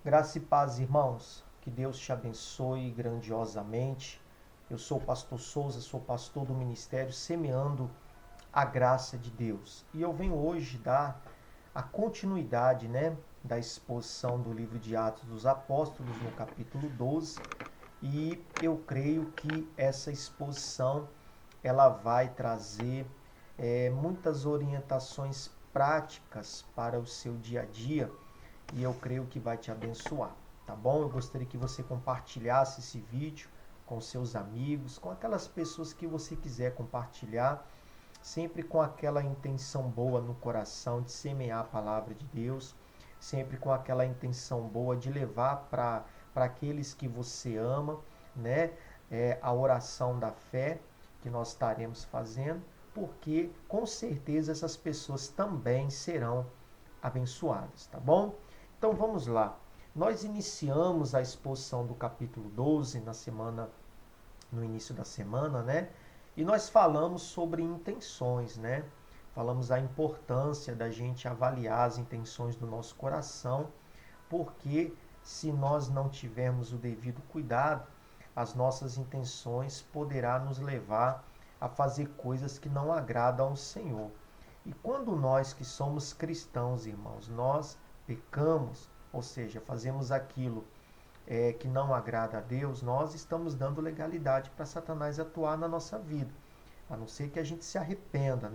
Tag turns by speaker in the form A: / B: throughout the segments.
A: Graça e paz, irmãos. Que Deus te abençoe grandiosamente. Eu sou o pastor Souza, sou pastor do ministério Semeando a Graça de Deus. E eu venho hoje dar a continuidade, da exposição do livro de Atos dos Apóstolos, no capítulo 12. E eu creio que essa exposição ela vai trazer muitas orientações práticas para o seu dia a dia e eu creio que vai te abençoar, tá bom? Eu gostaria que você compartilhasse esse vídeo com seus amigos, com aquelas pessoas que você quiser compartilhar, sempre com aquela intenção boa no coração de semear a palavra de Deus, sempre com aquela intenção boa de levar para aqueles que você ama, a oração da fé que nós estaremos fazendo, porque com certeza essas pessoas também serão abençoadas, tá bom? Então vamos lá. Nós iniciamos a exposição do capítulo 12 no início da semana, E nós falamos sobre intenções, Falamos a importância da gente avaliar as intenções do nosso coração, porque se nós não tivermos o devido cuidado, as nossas intenções poderá nos levar a fazer coisas que não agradam ao Senhor. E quando nós que somos cristãos, irmãos, nós pecamos, ou seja, fazemos aquilo que não agrada a Deus, nós estamos dando legalidade para Satanás atuar na nossa vida. A não ser que a gente se arrependa,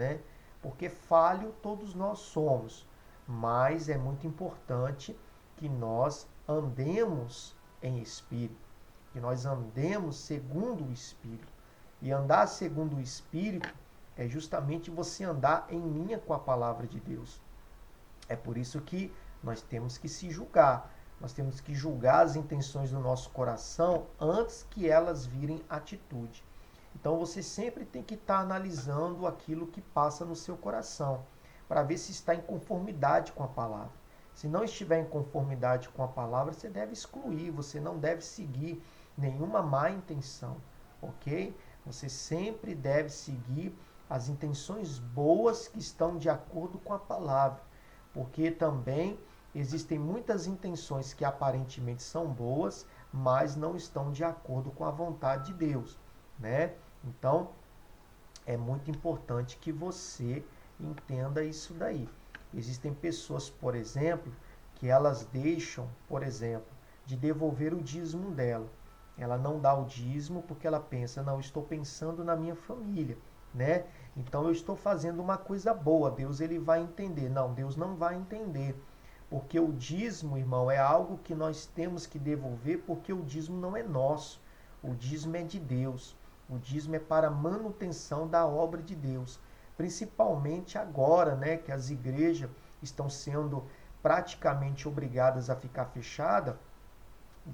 A: Porque falho todos nós somos. Mas é muito importante que nós andemos em espírito, que nós andemos segundo o Espírito. E andar segundo o Espírito é justamente você andar em linha com a palavra de Deus. É por isso que nós temos que se julgar. Nós temos que julgar as intenções do nosso coração antes que elas virem atitude. Então você sempre tem que estar analisando aquilo que passa no seu coração, para ver se está em conformidade com a palavra. Se não estiver em conformidade com a palavra, você deve excluir, você não deve seguir nenhuma má intenção, ok? Você sempre deve seguir as intenções boas que estão de acordo com a palavra, porque também existem muitas intenções que aparentemente são boas, mas não estão de acordo com a vontade de Deus, Então, é muito importante que você entenda isso daí. Existem pessoas, por exemplo, que elas deixam, por exemplo, de devolver o dízimo dela. Ela não dá o dízimo porque ela pensa, não, estou pensando na minha família, Então eu estou fazendo uma coisa boa, Deus ele vai entender. Não, Deus não vai entender. Porque o dízimo, irmão, é algo que nós temos que devolver porque o dízimo não é nosso. O dízimo é de Deus. O dízimo é para a manutenção da obra de Deus. Principalmente agora, que as igrejas estão sendo praticamente obrigadas a ficar fechadas.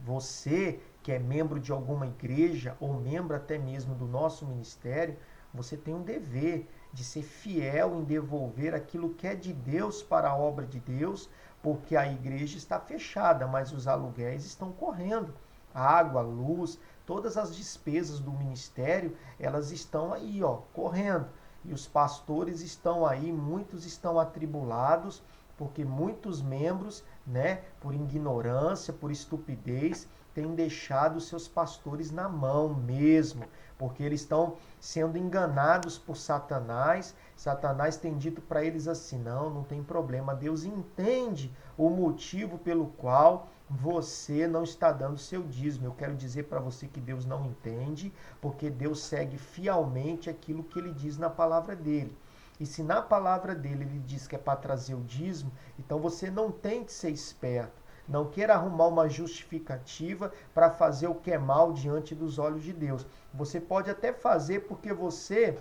A: Você que é membro de alguma igreja ou membro até mesmo do nosso ministério, você tem um dever de ser fiel em devolver aquilo que é de Deus para a obra de Deus, porque a igreja está fechada, mas os aluguéis estão correndo. A água, a luz, todas as despesas do ministério, elas estão aí, correndo. E os pastores estão aí, muitos estão atribulados, porque muitos membros, por ignorância, por estupidez, têm deixado seus pastores na mão mesmo, porque eles estão sendo enganados por Satanás. Satanás tem dito para eles assim, não tem problema, Deus entende o motivo pelo qual você não está dando seu dízimo. Eu quero dizer para você que Deus não entende, porque Deus segue fielmente aquilo que ele diz na palavra dele. E se na palavra dele ele diz que é para trazer o dízimo, então você não tem que ser esperto. Não queira arrumar uma justificativa para fazer o que é mal diante dos olhos de Deus. Você pode até fazer porque você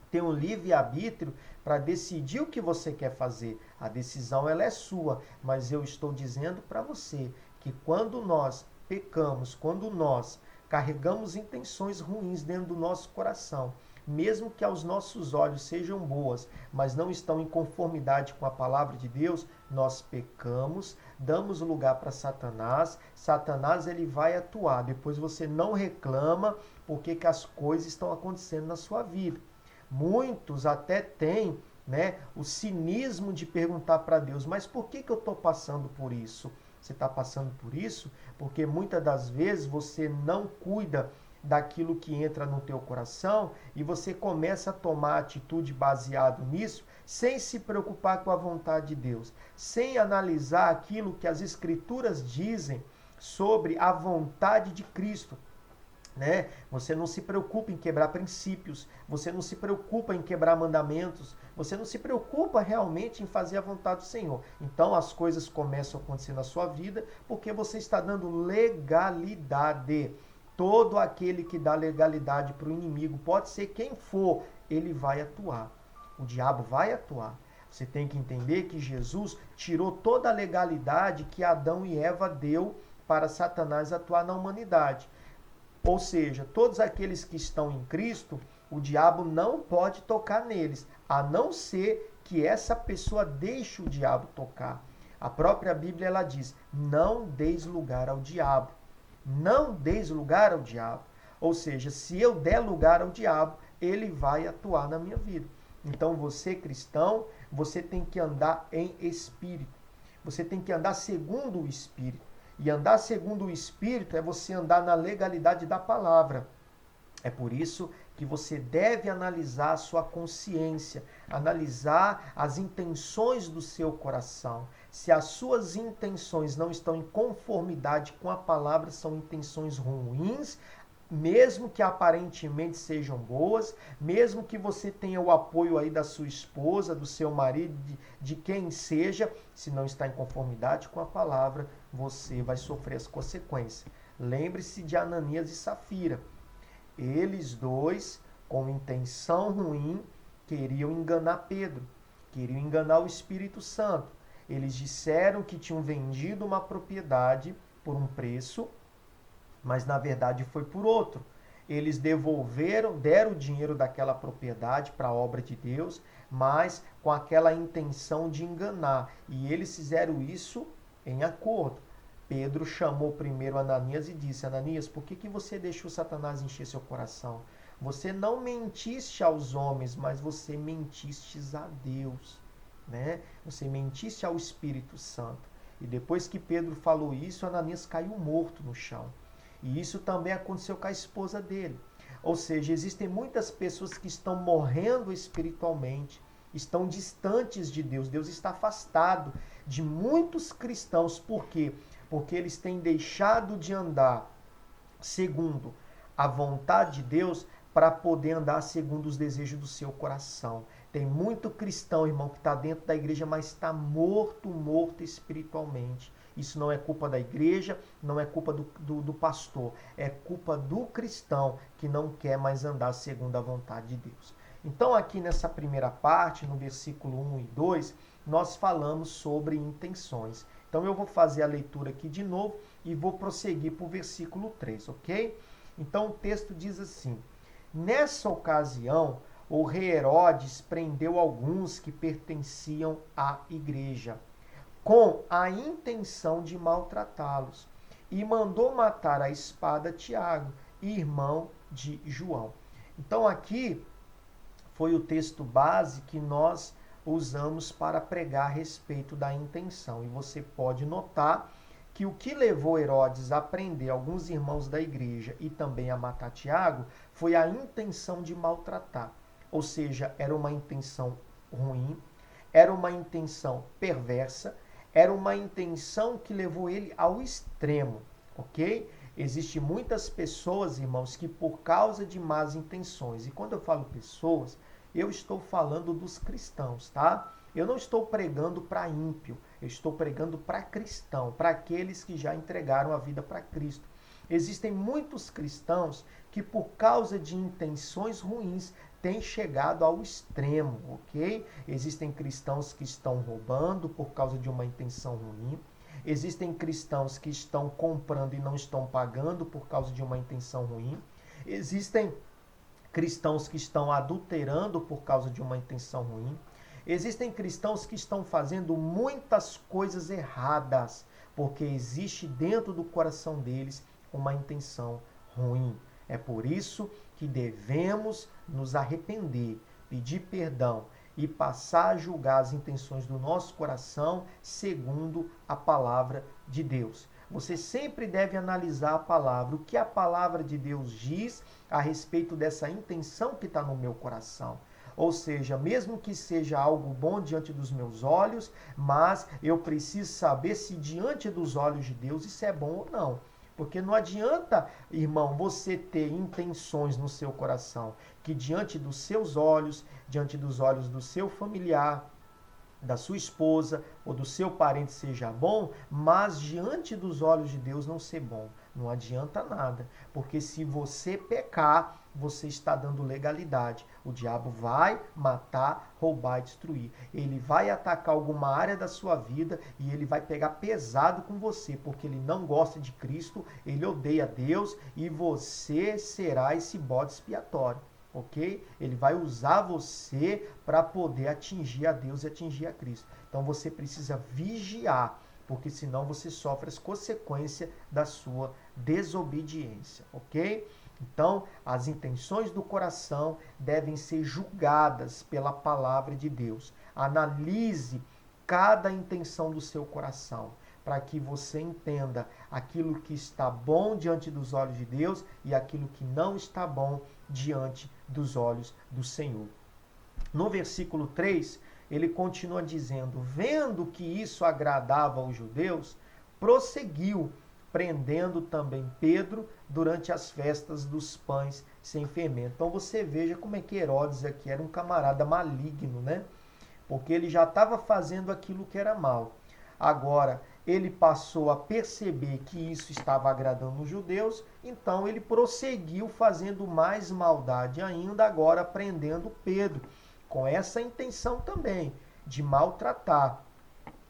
A: tem um livre-arbítrio para decidir o que você quer fazer. A decisão ela é sua, mas eu estou dizendo para você que quando nós pecamos, quando nós carregamos intenções ruins dentro do nosso coração, mesmo que aos nossos olhos sejam boas, mas não estão em conformidade com a palavra de Deus, nós pecamos, damos lugar para Satanás, Satanás ele vai atuar, depois você não reclama porque que as coisas estão acontecendo na sua vida. Muitos até têm o cinismo de perguntar para Deus, mas por que eu estou passando por isso? você está passando por isso, porque muitas das vezes você não cuida daquilo que entra no teu coração e você começa a tomar atitude baseado nisso, sem se preocupar com a vontade de Deus, sem analisar aquilo que as Escrituras dizem sobre a vontade de Cristo. Né? Você não se preocupa em quebrar princípios, você não se preocupa em quebrar mandamentos, você não se preocupa realmente em fazer a vontade do Senhor. Então as coisas começam a acontecer na sua vida porque você está dando legalidade. Todo aquele que dá legalidade para o inimigo, pode ser quem for, ele vai atuar. O diabo vai atuar. Você tem que entender que Jesus tirou toda a legalidade que Adão e Eva deu para Satanás atuar na humanidade. Ou seja, todos aqueles que estão em Cristo, o diabo não pode tocar neles, a não ser que essa pessoa deixe o diabo tocar. A própria Bíblia ela diz: não deis lugar ao diabo. Não deis lugar ao diabo. Ou seja, se eu der lugar ao diabo, ele vai atuar na minha vida. Então você, cristão, você tem que andar em espírito. Você tem que andar segundo o espírito. E andar segundo o espírito é você andar na legalidade da palavra. É por isso que você deve analisar a sua consciência, analisar as intenções do seu coração. Se as suas intenções não estão em conformidade com a palavra, são intenções ruins, mesmo que aparentemente sejam boas, mesmo que você tenha o apoio aí da sua esposa, do seu marido, de quem seja, se não está em conformidade com a palavra, você vai sofrer as consequências. Lembre-se de Ananias e Safira. Eles dois, com intenção ruim, queriam enganar Pedro, queriam enganar o Espírito Santo. Eles disseram que tinham vendido uma propriedade por um preço, mas na verdade foi por outro. Eles deram o dinheiro daquela propriedade para a obra de Deus, mas com aquela intenção de enganar. E eles fizeram isso em acordo. Pedro chamou primeiro Ananias e disse: Ananias, por que você deixou Satanás encher seu coração? Você não mentiste aos homens, mas você mentiste a Deus. Né? Você mentiste ao Espírito Santo. E depois que Pedro falou isso, Ananias caiu morto no chão. E isso também aconteceu com a esposa dele. Ou seja, existem muitas pessoas que estão morrendo espiritualmente, estão distantes de Deus. Deus está afastado de muitos cristãos. Por quê? Porque eles têm deixado de andar segundo a vontade de Deus para poder andar segundo os desejos do seu coração. Tem muito cristão, irmão, que está dentro da igreja, mas está morto espiritualmente. Isso não é culpa da igreja, não é culpa do pastor. É culpa do cristão que não quer mais andar segundo a vontade de Deus. Então aqui nessa primeira parte, no versículo 1 e 2, nós falamos sobre intenções. Então eu vou fazer a leitura aqui de novo e vou prosseguir para o versículo 3, ok? Então o texto diz assim: nessa ocasião, o rei Herodes prendeu alguns que pertenciam à igreja, com a intenção de maltratá-los, e mandou matar à espada Tiago, irmão de João. Então aqui foi o texto base que nós usamos para pregar a respeito da intenção. E você pode notar que o que levou Herodes a prender alguns irmãos da igreja e também a matar Tiago foi a intenção de maltratar. Ou seja, era uma intenção ruim, era uma intenção perversa, era uma intenção que levou ele ao extremo, ok? Existem muitas pessoas, irmãos, que por causa de más intenções, e quando eu falo pessoas, eu estou falando dos cristãos, tá? Eu não estou pregando para ímpio, eu estou pregando para cristão, para aqueles que já entregaram a vida para Cristo. Existem muitos cristãos que por causa de intenções ruins têm chegado ao extremo, ok? Existem cristãos que estão roubando por causa de uma intenção ruim. Existem cristãos que estão comprando e não estão pagando por causa de uma intenção ruim. Existem cristãos que estão adulterando por causa de uma intenção ruim. Existem cristãos que estão fazendo muitas coisas erradas, porque existe dentro do coração deles uma intenção ruim. É por isso que devemos nos arrepender, pedir perdão e passar a julgar as intenções do nosso coração segundo a palavra de Deus. Você sempre deve analisar a palavra, o que a palavra de Deus diz a respeito dessa intenção que está no meu coração. Ou seja, mesmo que seja algo bom diante dos meus olhos, mas eu preciso saber se diante dos olhos de Deus isso é bom ou não. Porque não adianta, irmão, você ter intenções no seu coração que diante dos seus olhos, diante dos olhos do seu familiar, da sua esposa ou do seu parente seja bom, mas diante dos olhos de Deus não ser bom. Não adianta nada, porque se você pecar, você está dando legalidade. O diabo vai matar, roubar e destruir. Ele vai atacar alguma área da sua vida e ele vai pegar pesado com você, porque ele não gosta de Cristo, ele odeia Deus e você será esse bode expiatório. Ok? Ele vai usar você para poder atingir a Deus e atingir a Cristo. Então você precisa vigiar, porque senão você sofre as consequências da sua desobediência, ok? Então, as intenções do coração devem ser julgadas pela palavra de Deus. Analise cada intenção do seu coração, para que você entenda aquilo que está bom diante dos olhos de Deus e aquilo que não está bom diante dos olhos do Senhor. No versículo 3, ele continua dizendo: vendo que isso agradava aos judeus, prosseguiu, prendendo também Pedro durante as festas dos pães sem fermento. Então você veja como é que Herodes aqui era um camarada maligno, né? Porque ele já estava fazendo aquilo que era mal. Agora, ele passou a perceber que isso estava agradando os judeus, então ele prosseguiu fazendo mais maldade ainda, agora prendendo Pedro, com essa intenção também de maltratar,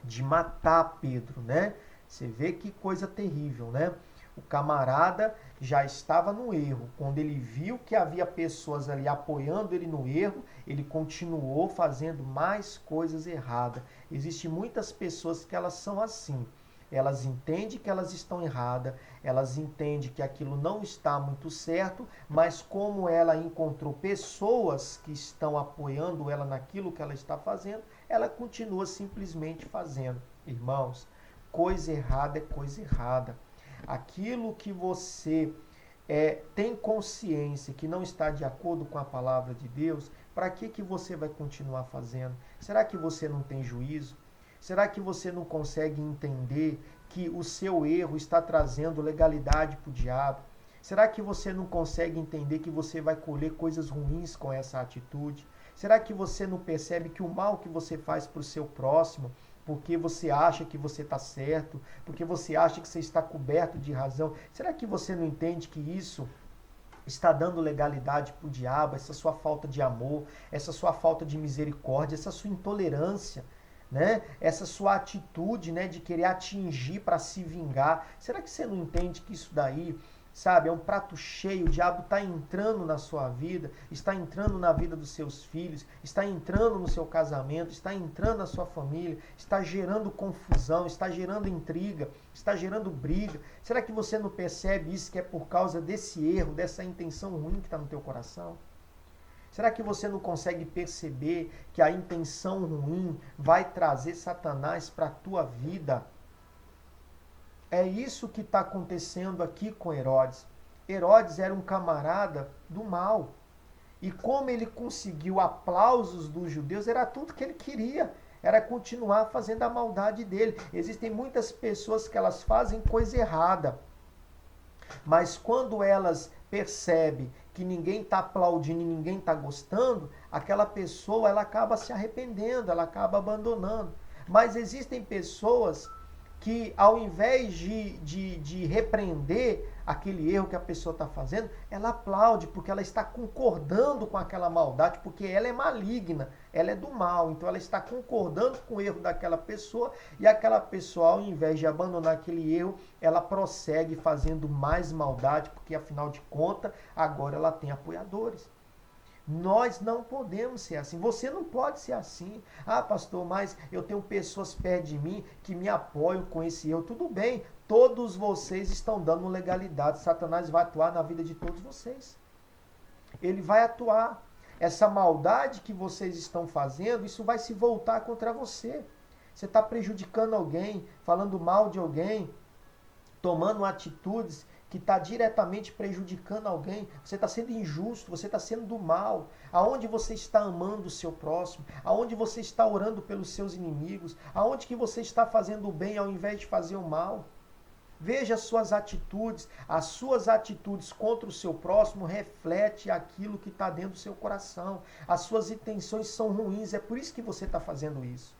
A: de matar Pedro, né? Você vê que coisa terrível, né? O camarada já estava no erro. Quando ele viu que havia pessoas ali apoiando ele no erro, ele continuou fazendo mais coisas erradas. Existem muitas pessoas que elas são assim. Elas entendem que elas estão erradas, elas entendem que aquilo não está muito certo, mas como ela encontrou pessoas que estão apoiando ela naquilo que ela está fazendo, ela continua simplesmente fazendo. Irmãos, coisa errada é coisa errada. Aquilo que você tem consciência que não está de acordo com a palavra de Deus, para que você vai continuar fazendo? Será que você não tem juízo? Será que você não consegue entender que o seu erro está trazendo legalidade para o diabo? Será que você não consegue entender que você vai colher coisas ruins com essa atitude? Será que você não percebe que o mal que você faz para o seu próximo, porque você acha que você está certo, porque você acha que você está coberto de razão, será que você não entende que isso está dando legalidade para o diabo, essa sua falta de amor, essa sua falta de misericórdia, essa sua intolerância, né? Essa sua atitude, né, de querer atingir para se vingar? Será que você não entende que isso daí, sabe, é um prato cheio? O diabo está entrando na sua vida, está entrando na vida dos seus filhos, está entrando no seu casamento, está entrando na sua família, está gerando confusão, está gerando intriga, está gerando briga. Será que você não percebe isso, que é por causa desse erro, dessa intenção ruim que está no teu coração? Será que você não consegue perceber que a intenção ruim vai trazer Satanás para a tua vida? É isso que está acontecendo aqui com Herodes. Herodes era um camarada do mal. E como ele conseguiu aplausos dos judeus, era tudo que ele queria. Era continuar fazendo a maldade dele. Existem muitas pessoas que elas fazem coisa errada. Mas quando elas percebem que ninguém está aplaudindo e ninguém está gostando, aquela pessoa ela acaba se arrependendo, ela acaba abandonando. Mas existem pessoas que ao invés de repreender aquele erro que a pessoa está fazendo, ela aplaude, porque ela está concordando com aquela maldade, porque ela é maligna, ela é do mal, então ela está concordando com o erro daquela pessoa, e aquela pessoa, ao invés de abandonar aquele erro, ela prossegue fazendo mais maldade, porque afinal de contas, agora ela tem apoiadores. Nós não podemos ser assim. Você não pode ser assim. Ah, pastor, mas eu tenho pessoas perto de mim que me apoiam com esse erro. Tudo bem, todos vocês estão dando legalidade. Satanás vai atuar na vida de todos vocês. Ele vai atuar. essa maldade que vocês estão fazendo, isso vai se voltar contra você. Você está prejudicando alguém, falando mal de alguém, tomando atitudes que está diretamente prejudicando alguém. Você está sendo injusto, você está sendo do mal. Aonde você está amando o seu próximo? Aonde você está orando pelos seus inimigos? Aonde que você está fazendo o bem ao invés de fazer o mal? Veja as suas atitudes contra o seu próximo reflete aquilo que está dentro do seu coração. As suas intenções são ruins, é por isso que você está fazendo isso.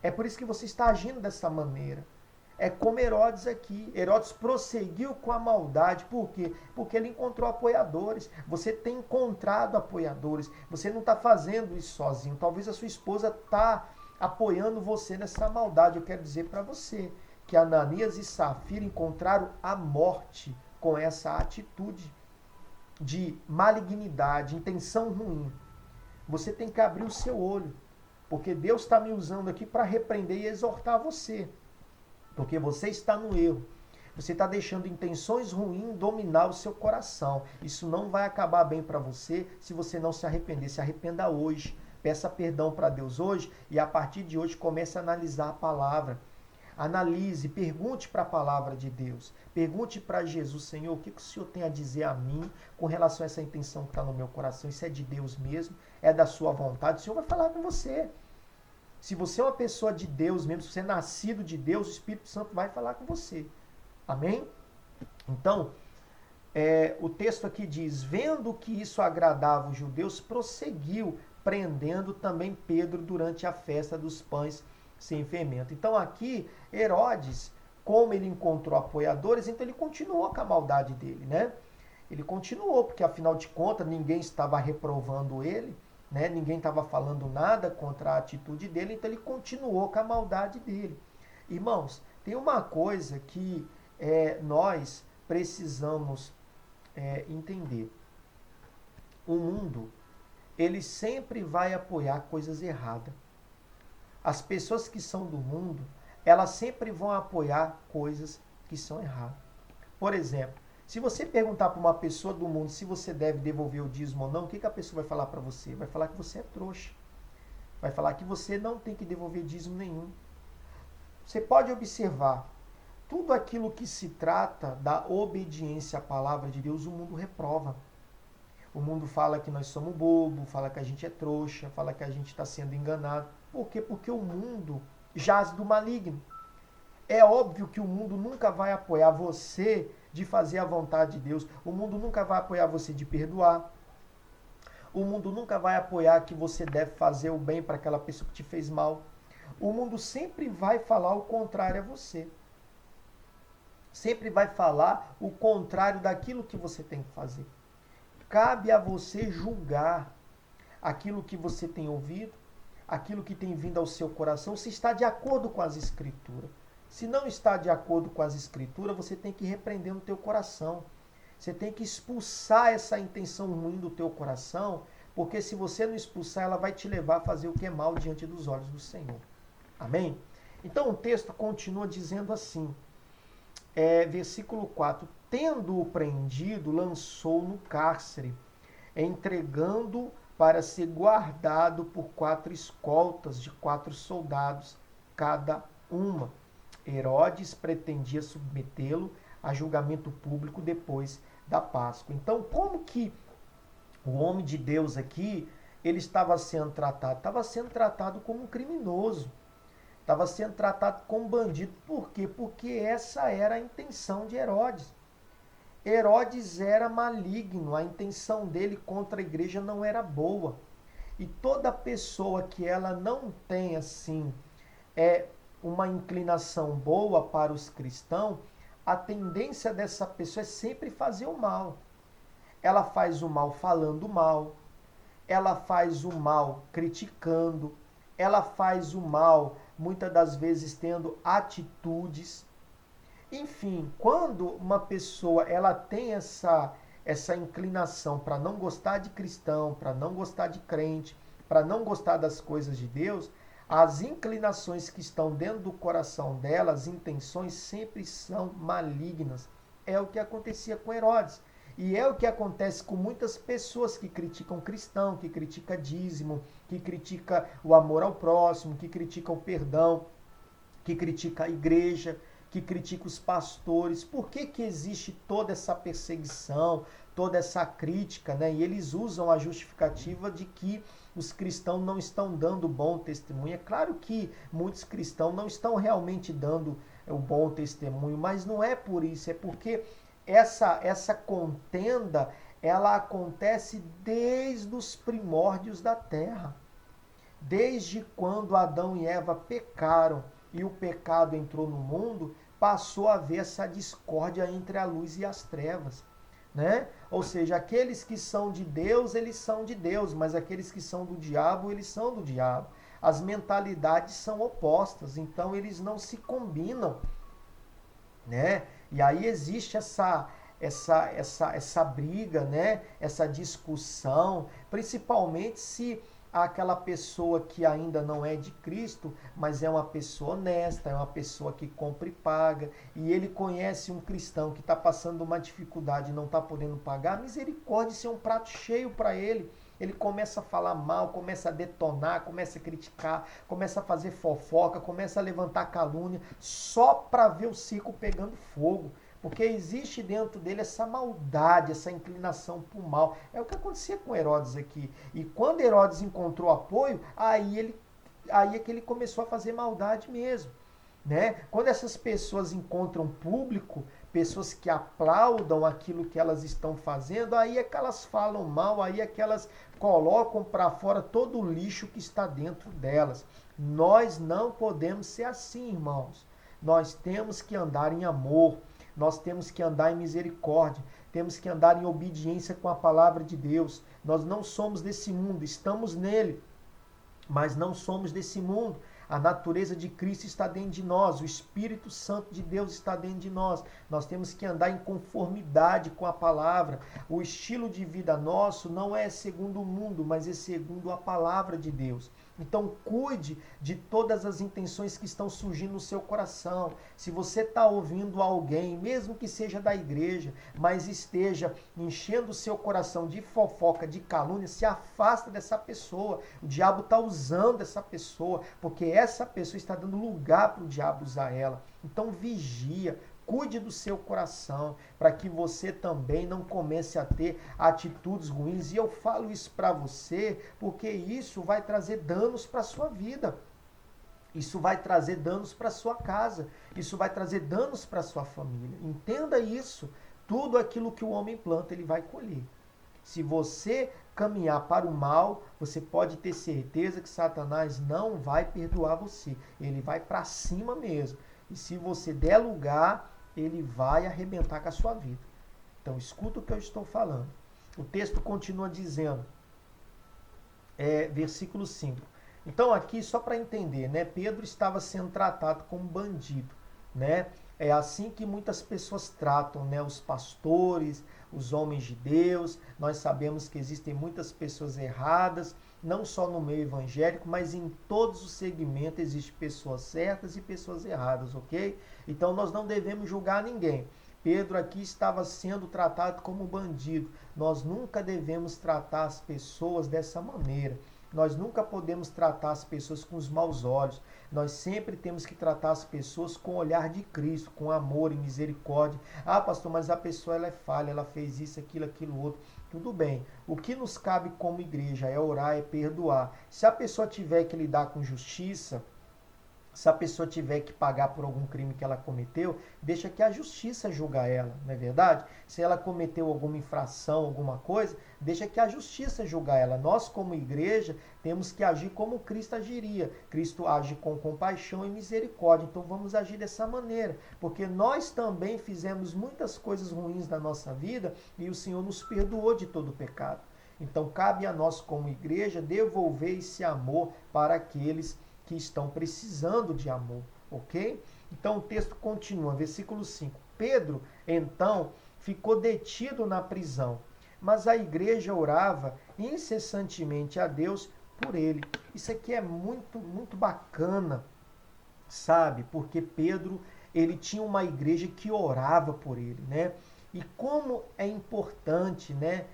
A: É por isso que você está agindo dessa maneira. É como Herodes aqui. Herodes prosseguiu com a maldade. Por quê? Porque ele encontrou apoiadores. Você tem encontrado apoiadores. Você não está fazendo isso sozinho. Talvez a sua esposa está apoiando você nessa maldade. Eu quero dizer para você que Ananias e Safira encontraram a morte com essa atitude de malignidade, intenção ruim. Você tem que abrir o seu olho, porque Deus está me usando aqui para repreender e exortar você, porque você está no erro. Você está deixando intenções ruins dominar o seu coração. Isso não vai acabar bem para você se você não se arrepender. Se arrependa hoje. Peça perdão para Deus hoje e a partir de hoje comece a analisar a palavra. Analise, pergunte para a palavra de Deus. Pergunte para Jesus, Senhor, o que o Senhor tem a dizer a mim com relação a essa intenção que está no meu coração? Isso é de Deus mesmo? É da sua vontade? O Senhor vai falar com você. Se você é uma pessoa de Deus mesmo, se você é nascido de Deus, o Espírito Santo vai falar com você. Amém? Então, o texto aqui diz, vendo que isso agradava os judeus, prosseguiu, prendendo também Pedro durante a festa dos pães sem fermento. Então aqui, Herodes, como ele encontrou apoiadores, então ele continuou com a maldade dele, né? Ele continuou, porque afinal de contas ninguém estava reprovando ele, né? Ninguém estava falando nada contra a atitude dele, então ele continuou com a maldade dele. Irmãos, tem uma coisa que nós precisamos entender. O mundo, ele sempre vai apoiar coisas erradas. As pessoas que são do mundo, elas sempre vão apoiar coisas que são erradas. Por exemplo, se você perguntar para uma pessoa do mundo se você deve devolver o dízimo ou não, o que a pessoa vai falar para você? Vai falar que você é trouxa. Vai falar que você não tem que devolver dízimo nenhum. Você pode observar, tudo aquilo que se trata da obediência à palavra de Deus, o mundo reprova. O mundo fala que nós somos bobo, fala que a gente é trouxa, fala que a gente está sendo enganado. Por quê? Porque o mundo jaz do maligno. É óbvio que o mundo nunca vai apoiar você de fazer a vontade de Deus. O mundo nunca vai apoiar você de perdoar. O mundo nunca vai apoiar que você deve fazer o bem para aquela pessoa que te fez mal. O mundo sempre vai falar o contrário a você. Sempre vai falar o contrário daquilo que você tem que fazer. Cabe a você julgar aquilo que você tem ouvido, aquilo que tem vindo ao seu coração, se está de acordo com as Escrituras. Se não está de acordo com as Escrituras, você tem que repreender no teu coração. Você tem que expulsar essa intenção ruim do teu coração, porque se você não expulsar, ela vai te levar a fazer o que é mal diante dos olhos do Senhor. Amém? Então o texto continua dizendo assim, versículo 4, tendo-o prendido, lançou no cárcere, entregando para ser guardado por 4 escoltas de 4 soldados, cada uma. Herodes pretendia submetê-lo a julgamento público depois da Páscoa. Então, como que o homem de Deus aqui, ele estava sendo tratado? Estava sendo tratado como um criminoso. Estava sendo tratado como bandido. Por quê? Porque essa era a intenção de Herodes. Herodes era maligno, a intenção dele contra a igreja não era boa. E toda pessoa que ela não tem assim, uma inclinação boa para os cristãos, a tendência dessa pessoa é sempre fazer o mal. Ela faz o mal falando mal, ela faz o mal criticando, ela faz o mal muitas das vezes tendo atitudes. Enfim, quando uma pessoa ela tem essa inclinação para não gostar de cristão, para não gostar de crente, para não gostar das coisas de Deus, as inclinações que estão dentro do coração dela, as intenções sempre são malignas. É o que acontecia com Herodes. E é o que acontece com muitas pessoas que criticam cristão, que critica dízimo, que critica o amor ao próximo, que critica o perdão, que critica a igreja, que critica os pastores. Por que que existe toda essa perseguição, toda essa crítica, né? E eles usam a justificativa de que os cristãos não estão dando bom testemunho. É claro que muitos cristãos não estão realmente dando o bom testemunho, mas não é por isso, é porque essa contenda, ela acontece desde os primórdios da terra. Desde quando Adão e Eva pecaram e o pecado entrou no mundo, passou a haver essa discórdia entre a luz e as trevas, né? Ou seja, aqueles que são de Deus, eles são de Deus, mas aqueles que são do diabo, eles são do diabo. As mentalidades são opostas, então eles não se combinam, né? E aí existe essa briga, né? Essa discussão, principalmente se aquela pessoa que ainda não é de Cristo, mas é uma pessoa honesta, é uma pessoa que compra e paga, e ele conhece um cristão que está passando uma dificuldade e não está podendo pagar, misericórdia, isso é um prato cheio para ele. Ele começa a falar mal, começa a detonar, começa a criticar, começa a fazer fofoca, começa a levantar calúnia, só para ver o circo pegando fogo. Porque existe dentro dele essa maldade, essa inclinação para o mal. É o que acontecia com Herodes aqui. E quando Herodes encontrou apoio, aí é que ele começou a fazer maldade mesmo. Né? Quando essas pessoas encontram público, pessoas que aplaudam aquilo que elas estão fazendo, aí é que elas falam mal, aí é que elas colocam para fora todo o lixo que está dentro delas. Nós não podemos ser assim, irmãos. Nós temos que andar em amor, nós temos que andar em misericórdia, temos que andar em obediência com a palavra de Deus. Nós não somos desse mundo, estamos nele, mas não somos desse mundo. A natureza de Cristo está dentro de nós, o Espírito Santo de Deus está dentro de nós. Nós temos que andar em conformidade com a palavra. O estilo de vida nosso não é segundo o mundo, mas é segundo a palavra de Deus. Então cuide de todas as intenções que estão surgindo no seu coração. Se você está ouvindo alguém, mesmo que seja da igreja, mas esteja enchendo o seu coração de fofoca, de calúnia, se afasta dessa pessoa. O diabo está usando essa pessoa, porque essa pessoa está dando lugar para o diabo usar ela. Então vigia. Cuide do seu coração, para que você também não comece a ter atitudes ruins. E eu falo isso para você, porque isso vai trazer danos para a sua vida. Isso vai trazer danos para a sua casa. Isso vai trazer danos para a sua família. Entenda isso. Tudo aquilo que o homem planta, ele vai colher. Se você caminhar para o mal, você pode ter certeza que Satanás não vai perdoar você. Ele vai para cima mesmo. E se você der lugar, ele vai arrebentar com a sua vida. Então, escuta o que eu estou falando. O texto continua dizendo, versículo 5. Então, aqui, só para entender, né? Pedro estava sendo tratado como bandido, né? É assim que muitas pessoas tratam, né? Os pastores, os homens de Deus. Nós sabemos que existem muitas pessoas erradas, não só no meio evangélico, mas em todos os segmentos existem pessoas certas e pessoas erradas, ok? Então nós não devemos julgar ninguém. Pedro aqui estava sendo tratado como bandido. Nós nunca devemos tratar as pessoas dessa maneira. Nós nunca podemos tratar as pessoas com os maus olhos. Nós sempre temos que tratar as pessoas com o olhar de Cristo, com amor e misericórdia. Ah, pastor, mas a pessoa ela é falha, ela fez isso, aquilo, outro. Tudo bem. O que nos cabe como igreja é orar, é perdoar. Se a pessoa tiver que lidar com justiça, se a pessoa tiver que pagar por algum crime que ela cometeu, deixa que a justiça julga ela, não é verdade? Se ela cometeu alguma infração, alguma coisa, deixa que a justiça julga ela. Nós, como igreja, temos que agir como Cristo agiria. Cristo age com compaixão e misericórdia. Então vamos agir dessa maneira, porque nós também fizemos muitas coisas ruins na nossa vida e o Senhor nos perdoou de todo o pecado. Então cabe a nós, como igreja, devolver esse amor para aqueles que estão precisando de amor, ok? Então o texto continua, versículo 5. Pedro, então, ficou detido na prisão, mas a igreja orava incessantemente a Deus por ele. Isso aqui é muito, muito bacana, sabe? Porque Pedro, ele tinha uma igreja que orava por ele, né? E como é importante, né,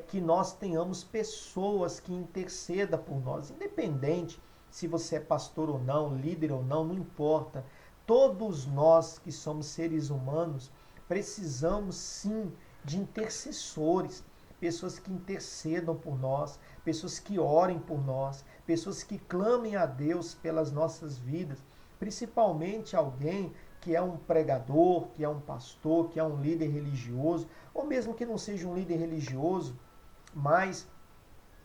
A: que nós tenhamos pessoas que intercedam por nós, independente se você é pastor ou não, líder ou não, não importa. Todos nós que somos seres humanos precisamos sim de intercessores, pessoas que intercedam por nós, pessoas que orem por nós, pessoas que clamem a Deus pelas nossas vidas, principalmente alguém que é um pregador, que é um pastor, que é um líder religioso, ou mesmo que não seja um líder religioso, mas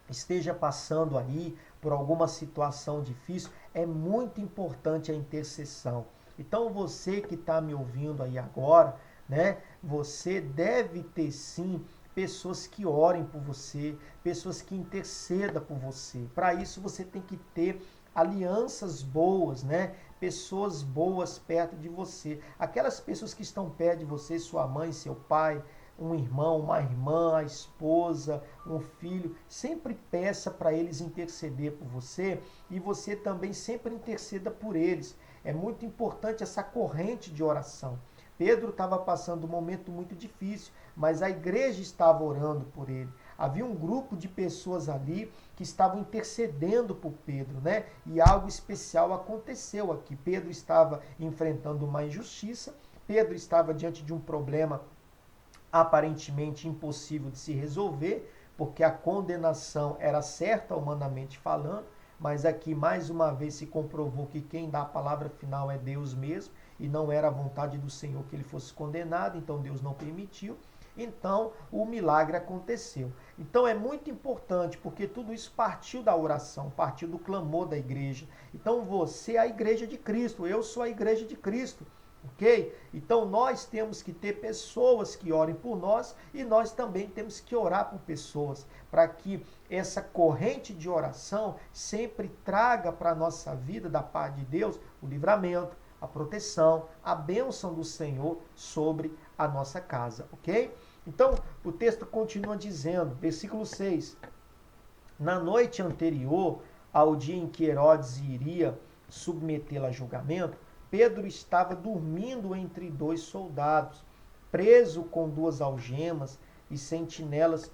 A: esteja passando aí por alguma situação difícil, é muito importante a intercessão. Então você que está me ouvindo aí agora, né, você deve ter sim pessoas que orem por você, pessoas que intercedam por você. Para isso você tem que ter alianças boas, né? Pessoas boas perto de você. Aquelas pessoas que estão perto de você, sua mãe, seu pai, um irmão, uma irmã, a esposa, um filho, sempre peça para eles interceder por você e você também sempre interceda por eles. É muito importante essa corrente de oração. Pedro estava passando um momento muito difícil, mas a igreja estava orando por ele. Havia um grupo de pessoas ali que estavam intercedendo por Pedro, né? E algo especial aconteceu aqui. Pedro estava enfrentando uma injustiça, Pedro estava diante de um problema aparentemente impossível de se resolver, porque a condenação era certa humanamente falando, mas aqui mais uma vez se comprovou que quem dá a palavra final é Deus mesmo, e não era a vontade do Senhor que ele fosse condenado, então Deus não permitiu. Então o milagre aconteceu. Então é muito importante, porque tudo isso partiu da oração, partiu do clamor da igreja. Então você é a igreja de Cristo, eu sou a igreja de Cristo. Ok? Então nós temos que ter pessoas que orem por nós e nós também temos que orar por pessoas, para que essa corrente de oração sempre traga para a nossa vida, da parte de Deus, o livramento, a proteção, a bênção do Senhor sobre a nossa casa, ok? Então o texto continua dizendo, versículo 6, na noite anterior ao dia em que Herodes iria submetê-la a julgamento, Pedro estava dormindo entre dois soldados, preso com duas algemas, e sentinelas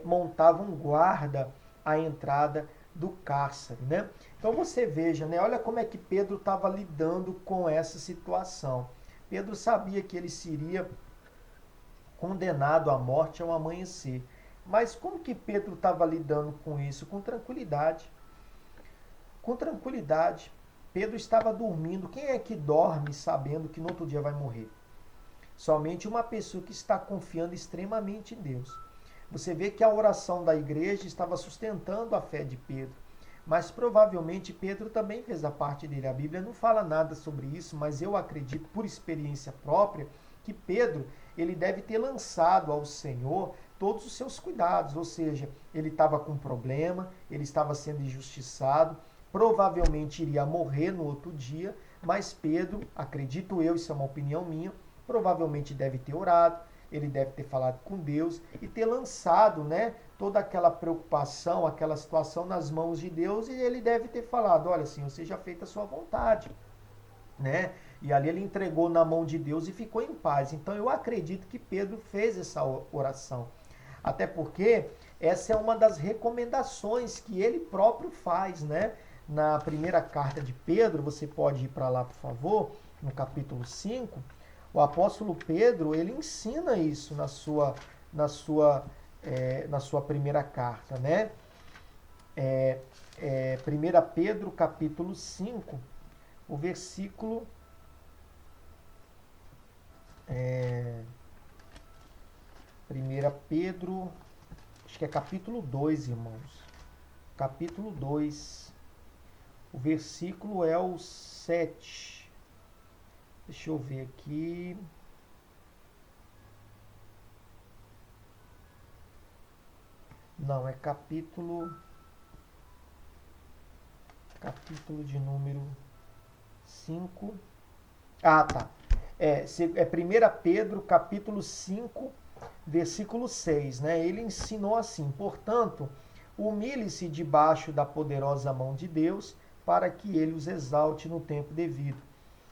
A: montavam guarda à entrada do cárcere, né? Então você veja, né? Olha como é que Pedro estava lidando com essa situação. Pedro sabia que ele seria condenado à morte ao amanhecer. Mas como que Pedro estava lidando com isso? Com tranquilidade. Com tranquilidade. Pedro estava dormindo. Quem é que dorme sabendo que no outro dia vai morrer? Somente uma pessoa que está confiando extremamente em Deus. Você vê que a oração da igreja estava sustentando a fé de Pedro. Mas provavelmente Pedro também fez a parte dele. A Bíblia não fala nada sobre isso, mas eu acredito por experiência própria que Pedro, ele deve ter lançado ao Senhor todos os seus cuidados. Ou seja, ele estava com um problema, ele estava sendo injustiçado, provavelmente iria morrer no outro dia, mas Pedro, acredito eu, isso é uma opinião minha, provavelmente deve ter orado, ele deve ter falado com Deus e ter lançado, né, toda aquela preocupação, aquela situação nas mãos de Deus, e ele deve ter falado, olha, Senhor, seja feita a sua vontade, né? E ali ele entregou na mão de Deus e ficou em paz. Então eu acredito que Pedro fez essa oração. Até porque essa é uma das recomendações que ele próprio faz, né? Na primeira carta de Pedro, você pode ir para lá, por favor, no capítulo 5, o apóstolo Pedro, ele ensina isso na sua primeira carta, né? 1 Pedro, capítulo 5, o versículo... 1 Pedro, acho que é capítulo 2, irmãos. Capítulo 2, o versículo é o 7. Deixa eu ver aqui. Não, é capítulo de número 5. Ah, tá. É 1 Pedro, capítulo 5, versículo 6, né? Ele ensinou assim: portanto, humilhe-se debaixo da poderosa mão de Deus, para que ele os exalte no tempo devido.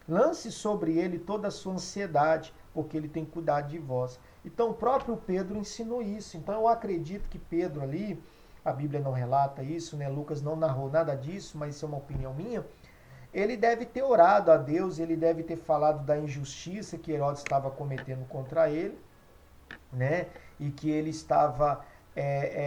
A: Lance sobre ele toda a sua ansiedade, porque ele tem cuidado de vós. Então o próprio Pedro ensinou isso. Então eu acredito que Pedro ali, a Bíblia não relata isso, né? Lucas não narrou nada disso, mas isso é uma opinião minha. Ele deve ter orado a Deus, ele deve ter falado da injustiça que Herodes estava cometendo contra ele, né? E que ele estava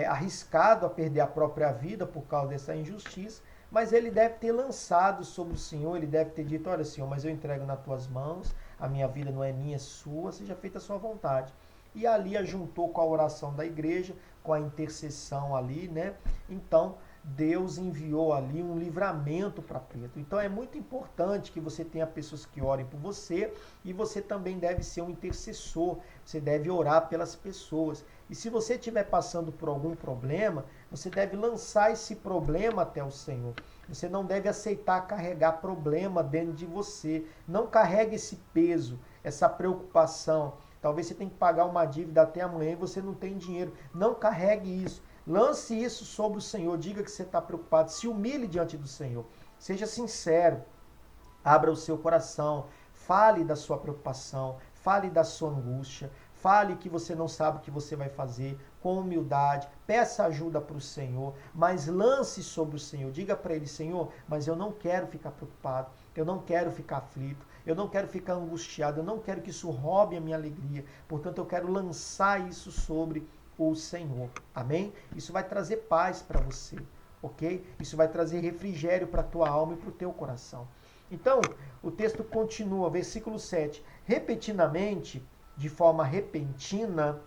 A: arriscado a perder a própria vida por causa dessa injustiça. Mas ele deve ter lançado sobre o Senhor, ele deve ter dito, olha Senhor, mas eu entrego nas tuas mãos, a minha vida não é minha, é sua, seja feita a sua vontade. E ali ajuntou com a oração da igreja, com a intercessão ali, né? Então, Deus enviou ali um livramento para Pedro. Então é muito importante que você tenha pessoas que orem por você e você também deve ser um intercessor. Você deve orar pelas pessoas. E se você estiver passando por algum problema, você deve lançar esse problema até o Senhor. Você não deve aceitar carregar problema dentro de você. Não carregue esse peso, essa preocupação. Talvez você tenha que pagar uma dívida até amanhã e você não tem dinheiro. Não carregue isso. Lance isso sobre o Senhor. Diga que você está preocupado. Se humilhe diante do Senhor. Seja sincero. Abra o seu coração. Fale da sua preocupação. Fale da sua angústia. Fale que você não sabe o que você vai fazer, com humildade, peça ajuda para o Senhor, mas lance sobre o Senhor. Diga para ele, Senhor, mas eu não quero ficar preocupado, eu não quero ficar aflito, eu não quero ficar angustiado, eu não quero que isso roube a minha alegria. Portanto, eu quero lançar isso sobre o Senhor. Amém? Isso vai trazer paz para você, ok? Isso vai trazer refrigério para a tua alma e para o teu coração. Então, o texto continua, versículo 7. Repentinamente, de forma repentina,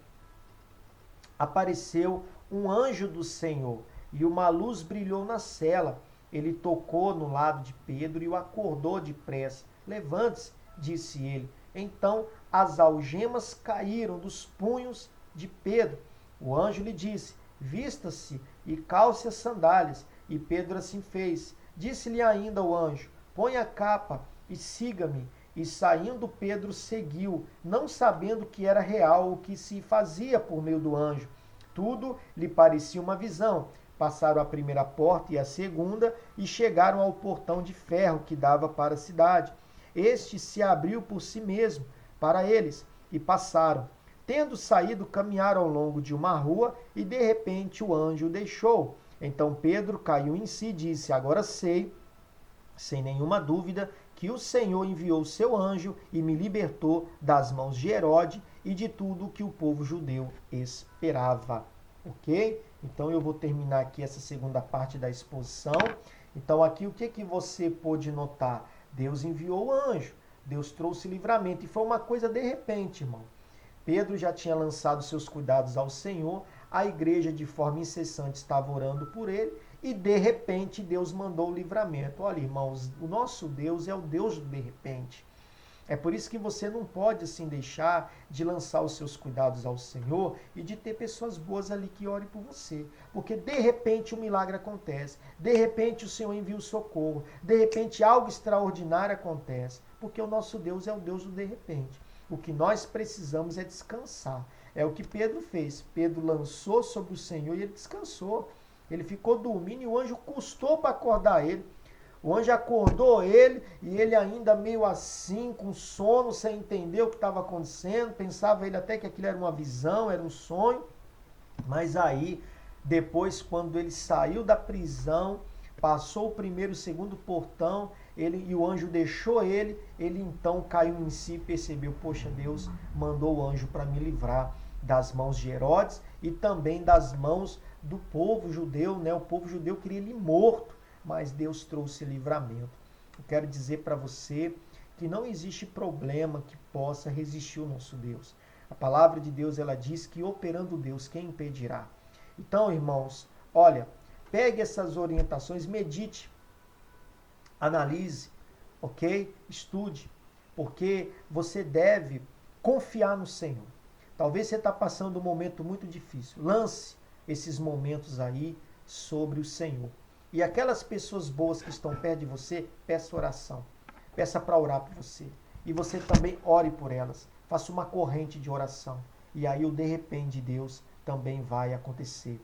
A: apareceu um anjo do Senhor e uma luz brilhou na cela. Ele tocou no lado de Pedro e o acordou depressa. Levante-se, disse ele. Então as algemas caíram dos punhos de Pedro. O anjo lhe disse, vista-se e calce as sandálias. E Pedro assim fez. Disse-lhe ainda o anjo, põe a capa e siga-me. E saindo Pedro seguiu, não sabendo que era real o que se fazia por meio do anjo. Tudo lhe parecia uma visão. Passaram a primeira porta e a segunda e chegaram ao portão de ferro que dava para a cidade. Este se abriu por si mesmo para eles e passaram. Tendo saído, caminharam ao longo de uma rua e de repente o anjo o deixou. Então Pedro caiu em si e disse, agora sei, sem nenhuma dúvida, que o Senhor enviou seu anjo e me libertou das mãos de Herodes e de tudo o que o povo judeu esperava. Ok? Então eu vou terminar aqui essa segunda parte da exposição. Então aqui o que você pôde notar? Deus enviou o anjo, Deus trouxe livramento e foi uma coisa de repente, irmão. Pedro já tinha lançado seus cuidados ao Senhor, a igreja de forma incessante estava orando por ele e de repente Deus mandou o livramento. Olha, irmãos, o nosso Deus é o Deus do de repente. É por isso que você não pode assim deixar de lançar os seus cuidados ao Senhor e de ter pessoas boas ali que orem por você. Porque de repente um milagre acontece, de repente o Senhor envia o socorro, de repente algo extraordinário acontece. Porque o nosso Deus é o Deus do de repente. O que nós precisamos é descansar. É o que Pedro fez. Pedro lançou sobre o Senhor e ele descansou. Ele ficou dormindo e o anjo custou para acordar ele. O anjo acordou ele e ele ainda meio assim, com sono, sem entender o que estava acontecendo. Pensava ele até que aquilo era uma visão, era um sonho. Mas aí, depois, quando ele saiu da prisão, passou o primeiro e o segundo portão, e o anjo deixou ele então caiu em si e percebeu, poxa, Deus mandou o anjo para me livrar das mãos de Herodes e também das mãos do povo judeu, né? O povo judeu queria ele morto, mas Deus trouxe livramento. Eu quero dizer para você que não existe problema que possa resistir ao nosso Deus. A palavra de Deus, ela diz que operando Deus, quem impedirá? Então, irmãos, olha, pegue essas orientações, medite, analise, ok? Estude, porque você deve confiar no Senhor. Talvez você está passando um momento muito difícil. Lance esses momentos aí sobre o Senhor. E aquelas pessoas boas que estão perto de você, peça oração. Peça para orar por você. E você também ore por elas. Faça uma corrente de oração. E aí o de repente de Deus também vai acontecer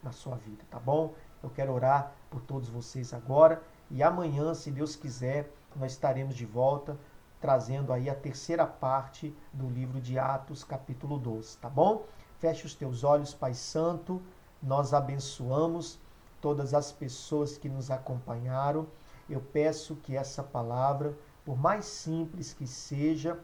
A: na sua vida, tá bom? Eu quero orar por todos vocês agora. E amanhã, se Deus quiser, nós estaremos de volta trazendo aí a terceira parte do livro de Atos, capítulo 12, tá bom? Feche os teus olhos, Pai Santo, nós abençoamos todas as pessoas que nos acompanharam. Eu peço que essa palavra, por mais simples que seja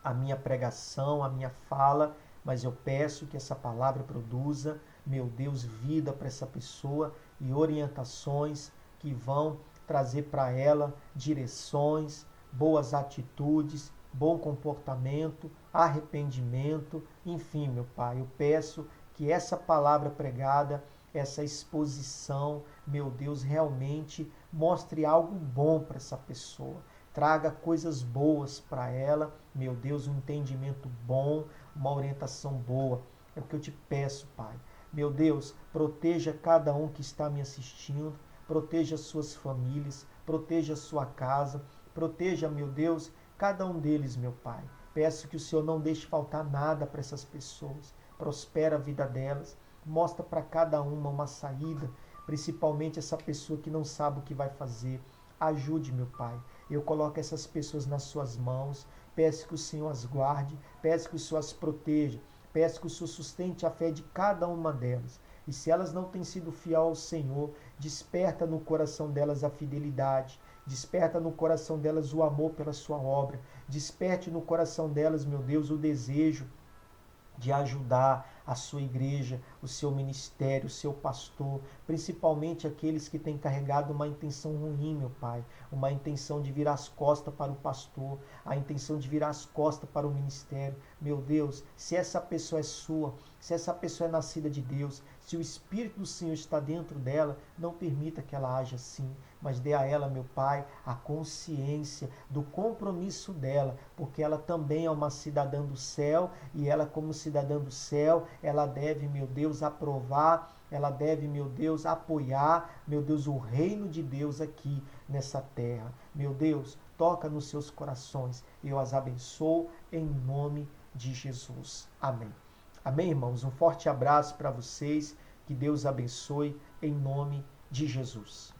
A: a minha pregação, a minha fala, mas eu peço que essa palavra produza, meu Deus, vida para essa pessoa e orientações que vão trazer para ela direções, boas atitudes, bom comportamento, arrependimento, enfim, meu Pai, eu peço que essa palavra pregada, essa exposição, meu Deus, realmente mostre algo bom para essa pessoa. Traga coisas boas para ela, meu Deus, um entendimento bom, uma orientação boa. É o que eu te peço, Pai. Meu Deus, proteja cada um que está me assistindo, proteja suas famílias, proteja a sua casa, proteja, meu Deus, cada um deles, meu Pai. Peço que o Senhor não deixe faltar nada para essas pessoas. Prospera a vida delas, mostra para cada uma saída, principalmente essa pessoa que não sabe o que vai fazer. Ajude, meu Pai. Eu coloco essas pessoas nas suas mãos. Peço que o Senhor as guarde, peço que o Senhor as proteja, peço que o Senhor sustente a fé de cada uma delas. E se elas não têm sido fiel ao Senhor, desperta no coração delas a fidelidade, desperta no coração delas o amor pela sua obra, desperte no coração delas, meu Deus, o desejo de ajudar a sua igreja, o seu ministério, o seu pastor, principalmente aqueles que têm carregado uma intenção ruim, meu Pai, uma intenção de virar as costas para o pastor, a intenção de virar as costas para o ministério. Meu Deus, se essa pessoa é sua, se essa pessoa é nascida de Deus, se o Espírito do Senhor está dentro dela, não permita que ela haja assim, mas dê a ela, meu Pai, a consciência do compromisso dela, porque ela também é uma cidadã do céu, e ela, como cidadã do céu, ela deve, meu Deus, aprovar, ela deve, meu Deus, apoiar, meu Deus, o reino de Deus aqui nessa terra. Meu Deus, toca nos seus corações. Eu as abençoo em nome de Jesus. Amém. Amém, irmãos? Um forte abraço para vocês. Que Deus abençoe em nome de Jesus.